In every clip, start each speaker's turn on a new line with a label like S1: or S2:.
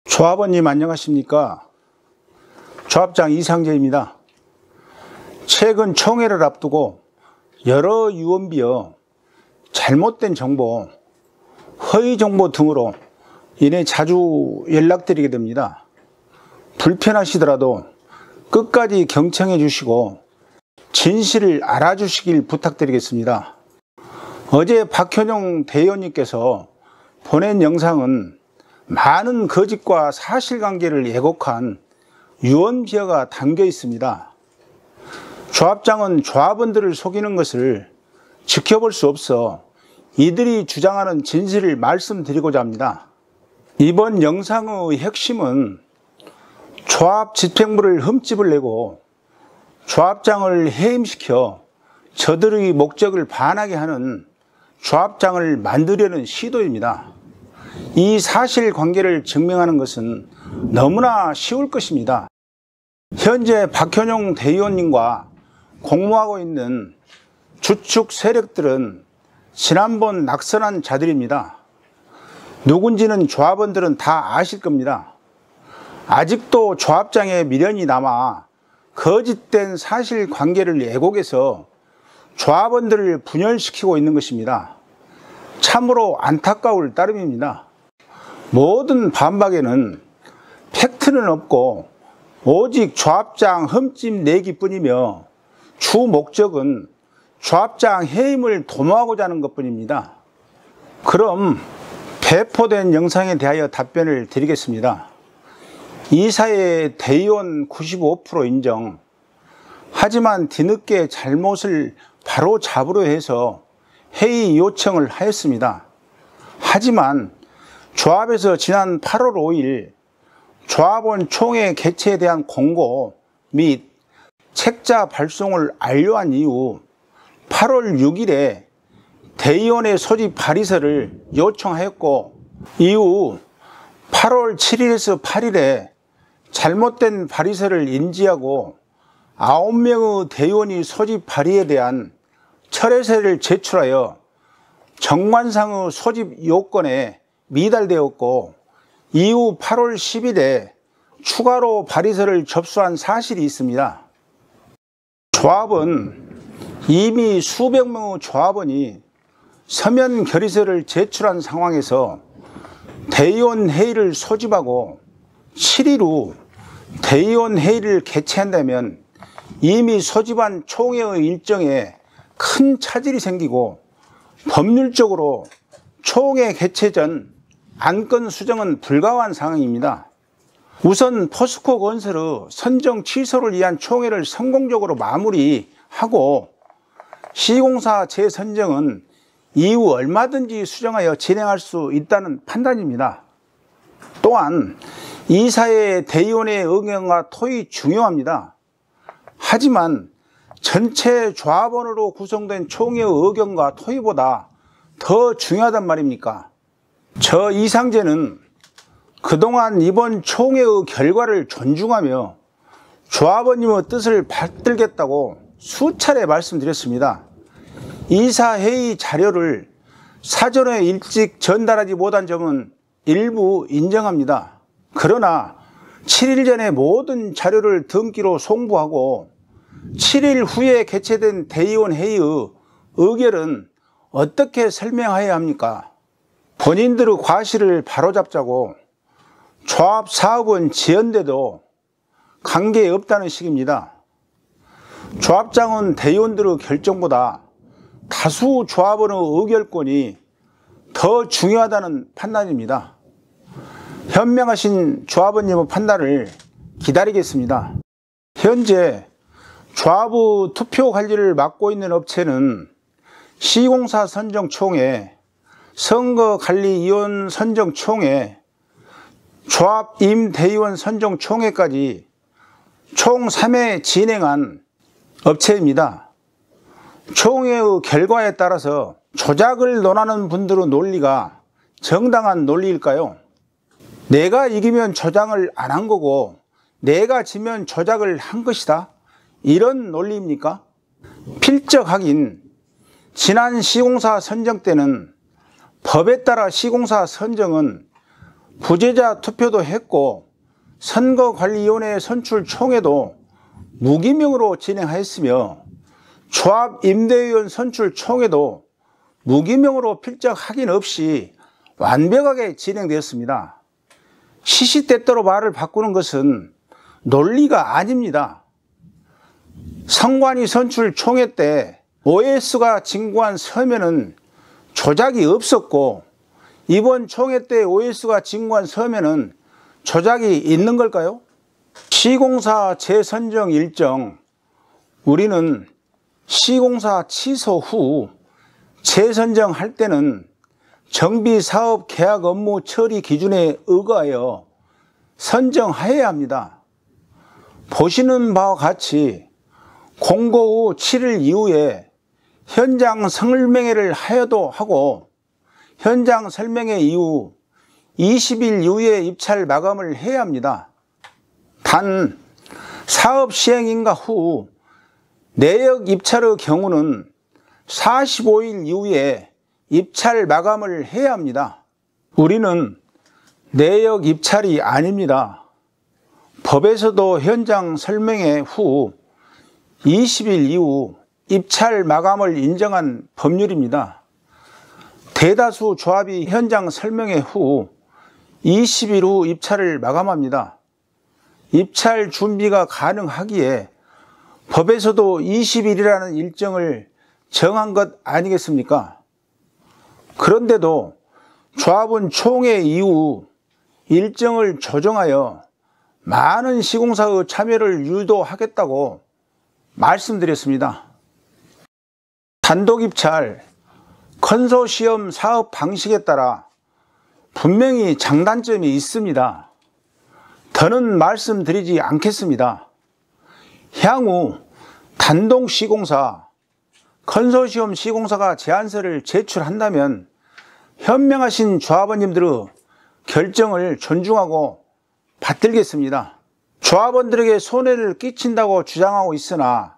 S1: 조합원님 안녕하십니까? 조합장 이상재입니다. 최근 총회를 앞두고 여러 유언비어 잘못된 정보, 허위 정보 등으로 인해 자주 연락드리게 됩니다. 불편하시더라도 끝까지 경청해 주시고 진실을 알아주시길 부탁드리겠습니다. 어제 박현용 대의원님께서 보낸 영상은 많은 거짓과 사실관계를 왜곡한 유언비어가 담겨 있습니다. 조합장은 조합원들을 속이는 것을 지켜볼 수 없어 이들이 주장하는 진실을 말씀드리고자 합니다. 이번 영상의 핵심은 조합 집행부를 흠집을 내고 조합장을 해임시켜 저들의 목적을 반하게 하는 조합장을 만들려는 시도입니다. 이 사실관계를 증명하는 것은 너무나 쉬울 것입니다. 현재 박현용 대의원님과 공모하고 있는 주축 세력들은 지난번 낙선한 자들입니다. 누군지는 조합원들은 다 아실 겁니다. 아직도 조합장에 미련이 남아 거짓된 사실관계를 왜곡해서 조합원들을 분열시키고 있는 것입니다. 참으로 안타까울 따름입니다. 모든 반박에는 팩트는 없고 오직 조합장 흠집 내기 뿐이며 주 목적은 조합장 해임을 도모하고자 하는 것 뿐입니다. 그럼 배포된 영상에 대하여 답변을 드리겠습니다. 이사의 대의원 95% 인정. 하지만 뒤늦게 잘못을 바로 잡으려 해서 회의 요청을 하였습니다. 하지만 조합에서 지난 8월 5일 조합원 총회 개최에 대한 공고 및 책자 발송을 완료한 이후 8월 6일에 대의원의 소집 발의서를 요청하였고, 이후 8월 7일에서 8일에 잘못된 발의서를 인지하고 9명의 대의원이 소집 발의에 대한 철회서를 제출하여 정관상의 소집 요건에 미달되었고, 이후 8월 10일에 추가로 발의서를 접수한 사실이 있습니다. 조합은 이미 수백 명의 조합원이 서면 결의서를 제출한 상황에서 대의원 회의를 소집하고 7일 후 대의원 회의를 개최한다면 이미 소집한 총회의 일정에 큰 차질이 생기고 법률적으로 총회 개최 전 안건 수정은 불가한 상황입니다. 우선 포스코 건설의 선정 취소를 위한 총회를 성공적으로 마무리하고 시공사 재선정은 이후 얼마든지 수정하여 진행할 수 있다는 판단입니다. 또한 이사의 대의원의 의견과 토의 중요합니다. 하지만 전체 조합원으로 구성된 총회의 의견과 토의보다 더 중요하단 말입니까? 저 이상재는 그동안 이번 총회의 결과를 존중하며 조합원님의 뜻을 받들겠다고 수차례 말씀드렸습니다. 이사회의 자료를 사전에 일찍 전달하지 못한 점은 일부 인정합니다. 그러나 7일 전에 모든 자료를 등기로 송부하고 7일 후에 개최된 대의원 회의의 의결은 어떻게 설명해야 합니까? 본인들의 과실을 바로잡자고 조합 사업은 지연돼도 관계없다는 식입니다. 조합장은 대의원들의 결정보다 다수 조합원의 의결권이 더 중요하다는 판단입니다. 현명하신 조합원님의 판단을 기다리겠습니다. 현재 조합의 투표 관리를 맡고 있는 업체는 시공사 선정총회, 선거관리위원 선정총회, 조합 임대의원 선정총회까지 총 3회 진행한 업체입니다. 총회의 결과에 따라서 조작을 논하는 분들의 논리가 정당한 논리일까요? 내가 이기면 조작을 안 한 거고 내가 지면 조작을 한 것이다, 이런 논리입니까? 필적하긴 지난 시공사 선정 때는 법에 따라 시공사 선정은 부재자 투표도 했고 선거관리위원회 선출총회도 무기명으로 진행하였으며 조합 임대위원 선출총회도 무기명으로 필적 확인 없이 완벽하게 진행되었습니다. 시시때때로 말을 바꾸는 것은 논리가 아닙니다. 선관위 선출총회 때 OS가 진구한 서면은 조작이 없었고 이번 총회 때 OS가 진구한 서면은 조작이 있는 걸까요? 시공사 재선정 일정, 우리는 시공사 취소 후 재선정할 때는 정비사업 계약 업무 처리 기준에 의거하여 선정하여야 합니다. 보시는 바와 같이 공고 후 7일 이후에 현장 설명회를 하여도 하고 현장 설명회 이후 20일 이후에 입찰 마감을 해야 합니다. 단 사업 시행인가 후 내역 입찰의 경우는 45일 이후에 입찰 마감을 해야 합니다. 우리는 내역 입찰이 아닙니다. 법에서도 현장 설명회 후 20일 이후 입찰 마감을 인정한 법률입니다. 대다수 조합이 현장 설명회 후 20일 후 입찰을 마감합니다. 입찰 준비가 가능하기에 법에서도 20일이라는 일정을 정한 것 아니겠습니까? 그런데도 조합은 총회 이후 일정을 조정하여 많은 시공사의 참여를 유도하겠다고 말씀드렸습니다. 단독 입찰, 컨소시엄 사업 방식에 따라 분명히 장단점이 있습니다. 더는 말씀드리지 않겠습니다. 향후 단독 시공사, 컨소시엄 시공사가 제안서를 제출한다면 현명하신 조합원님들의 결정을 존중하고 받들겠습니다. 조합원들에게 손해를 끼친다고 주장하고 있으나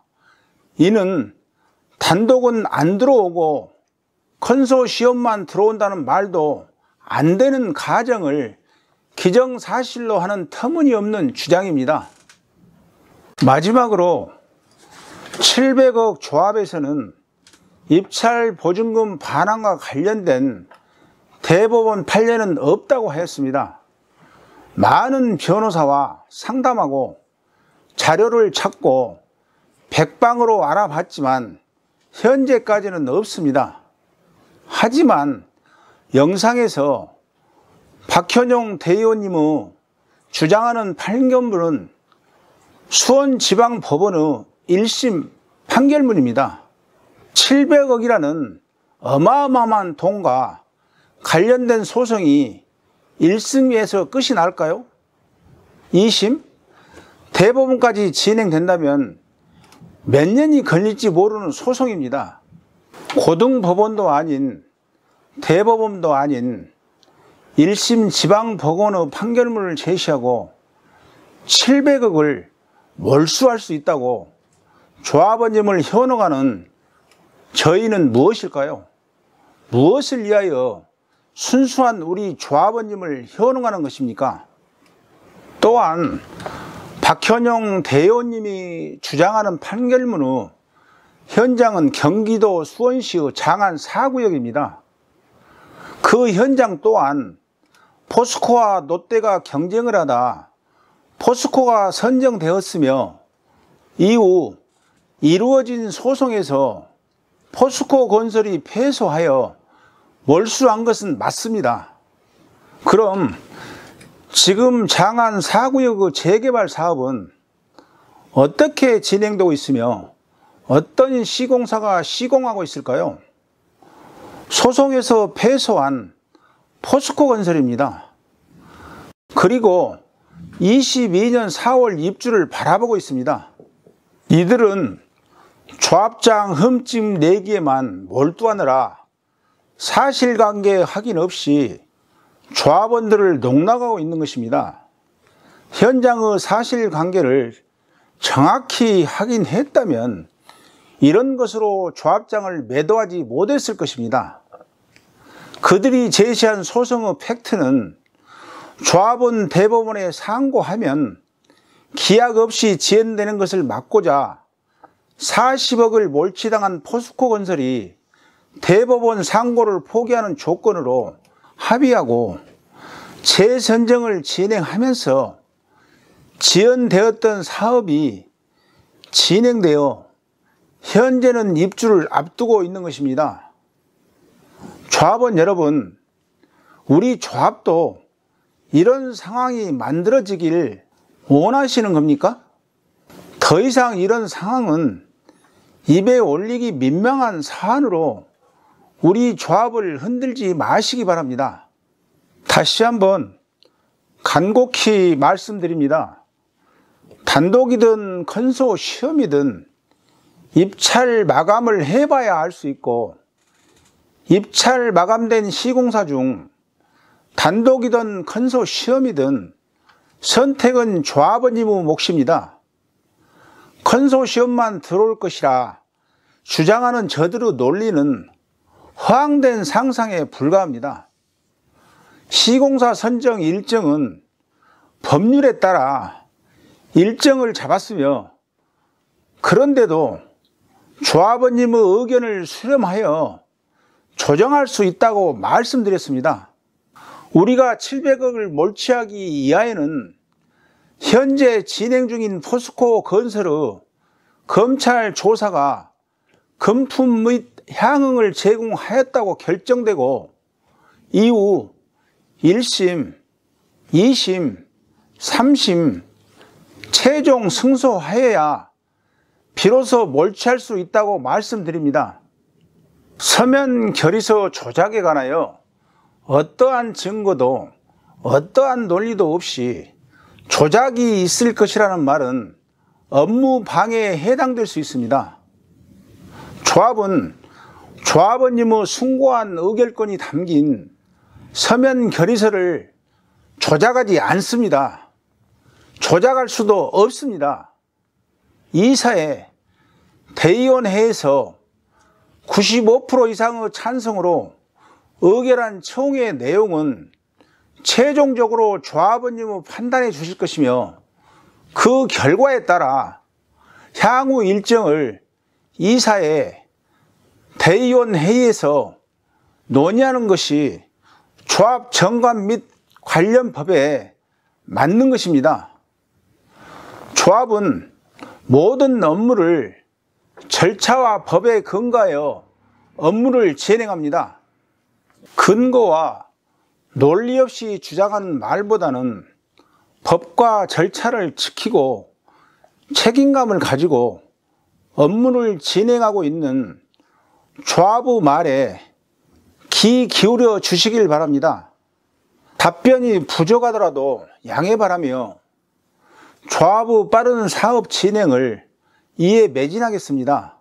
S1: 이는 단독은 안 들어오고 컨소시엄만 들어온다는 말도 안 되는 가정을 기정사실로 하는 터무니없는 주장입니다. 마지막으로 700억 조합에서는 입찰 보증금 반환과 관련된 대법원 판례는 없다고 하였습니다. 많은 변호사와 상담하고 자료를 찾고 백방으로 알아봤지만 현재까지는 없습니다. 하지만 영상에서 박현용 대의원님의 주장하는 판결문은 수원지방법원의 1심 판결문입니다. 700억이라는 어마어마한 돈과 관련된 소송이 1심에서 끝이 날까요? 2심? 대법원까지 진행된다면 몇 년이 걸릴지 모르는 소송입니다. 고등법원도 아닌 대법원도 아닌 1심 지방법원의 판결문을 제시하고 700억을 몰수할 수 있다고 조합원님을 현혹하는 저희는 무엇일까요? 무엇을 위하여 순수한 우리 조합원님을 현혹하는 것입니까? 또한 박현용 대의원님이 주장하는 판결문의 현장은 경기도 수원시의 장안 4구역입니다. 그 현장 또한 포스코와 롯데가 경쟁을 하다 포스코가 선정되었으며 이후 이루어진 소송에서 포스코 건설이 패소하여 몰수한 것은 맞습니다. 그럼 지금 장안 4구역의 재개발 사업은 어떻게 진행되고 있으며 어떤 시공사가 시공하고 있을까요? 소송에서 패소한 포스코 건설입니다. 그리고 22년 4월 입주를 바라보고 있습니다. 이들은 조합장 흠집 내기에만 몰두하느라 사실관계 확인 없이 조합원들을 농락하고 있는 것입니다. 현장의 사실관계를 정확히 확인했다면 이런 것으로 조합장을 매도하지 못했을 것입니다. 그들이 제시한 소송의 팩트는 조합은 대법원에 상고하면 기약 없이 지연되는 것을 막고자 40억을 몰취당한 포스코건설이 대법원 상고를 포기하는 조건으로 합의하고 재선정을 진행하면서 지연되었던 사업이 진행되어 현재는 입주를 앞두고 있는 것입니다. 조합원 여러분, 우리 조합도 이런 상황이 만들어지길 원하시는 겁니까? 더 이상 이런 상황은 입에 올리기 민망한 사안으로 우리 조합을 흔들지 마시기 바랍니다. 다시 한번 간곡히 말씀드립니다. 단독이든 컨소시엄이든 입찰 마감을 해봐야 알 수 있고, 입찰 마감된 시공사 중 단독이든 컨소시엄이든 선택은 조합원님의 몫입니다. 컨소시엄만 들어올 것이라 주장하는 저들의 논리는 허황된 상상에 불과합니다. 시공사 선정 일정은 법률에 따라 일정을 잡았으며, 그런데도 조합원님의 의견을 수렴하여 조정할 수 있다고 말씀드렸습니다. 우리가 700억을 몰취하기 이하에는 현재 진행 중인 포스코 건설의 검찰 조사가 금품 및 향응을 제공하였다고 결정되고 이후 1심, 2심, 3심 최종 승소하여야 비로소 몰취할 수 있다고 말씀드립니다. 서면 결의서 조작에 관하여 어떠한 증거도 어떠한 논리도 없이 조작이 있을 것이라는 말은 업무 방해에 해당될 수 있습니다. 조합은 조합원님의 숭고한 의결권이 담긴 서면 결의서를 조작하지 않습니다. 조작할 수도 없습니다. 이사회 대의원회에서 95% 이상의 찬성으로 의결한 총회 내용은 최종적으로 조합원님의 판단해 주실 것이며, 그 결과에 따라 향후 일정을 이사회 대의원 회의에서 논의하는 것이 조합 정관 및 관련 법에 맞는 것입니다. 조합은 모든 업무를 절차와 법에 근거하여 업무를 진행합니다. 근거와 논리 없이 주장하는 말보다는 법과 절차를 지키고 책임감을 가지고 업무를 진행하고 있는 조합의 말에 귀 기울여 주시길 바랍니다. 답변이 부족하더라도 양해 바라며 조합의 빠른 사업 진행을 이에 매진하겠습니다.